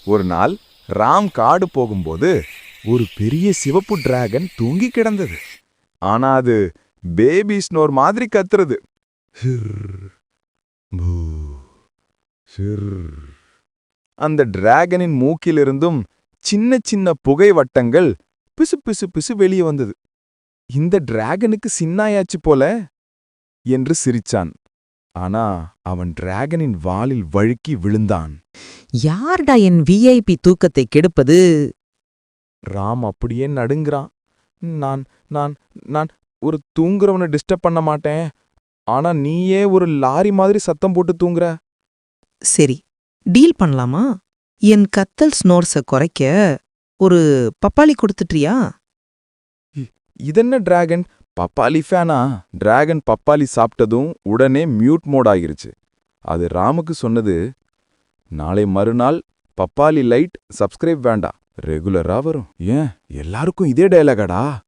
ஒரு நாள் ராம் காடு போகும்போது ஒரு பெரிய சிவப்பு டிராகன் தூங்கி கிடந்தது. ஆனா அது பேபி ஸ்னோர் மாதிரி கத்துறது. "ஹிர், பூ, ஹிர்." அந்த டிராகனின் மூக்கிலிருந்தும் சின்ன சின்ன புகை வட்டங்கள் பிசு பிசு பிசு வெளியே வந்தது. இந்த டிராகனுக்கு சின்னாயாச்சு போல என்று சிரிச்சான். ஆனா அவன் டிராகனின் வாலில் வழுக்கி விழுந்தான். யார்டா என் விஐபி தூக்கத்தை கெடுப்பது? ராம் அப்படியே நடுங்குறான். நான் நான் நான் ஒரு தூங்குறவனை டிஸ்டர்ப் பண்ண மாட்டேன். ஆனா நீயே ஒரு லாரி மாதிரி சத்தம் போட்டு தூங்குற. சரி, டீல் பண்ணலாமா? என் கத்தல் ஸ்னோர்ஸ குறைக்க ஒரு பப்பாளி கொடுத்துட்றியா? இதென்ன டிராகன் பப்பாளி ஃபேனா? டிராகன் பப்பாளி சாப்பிட்டதும் உடனே மியூட் மோட் ஆகிருச்சு. அது ராமுக்கு சொன்னது, நாளை மறுநாள் பப்பாளி லைட் சப்ஸ்கிரைப் வேண்டாம், ரெகுலரா வரும். ஏன் எல்லாருக்கும் இதே டயலாகடா?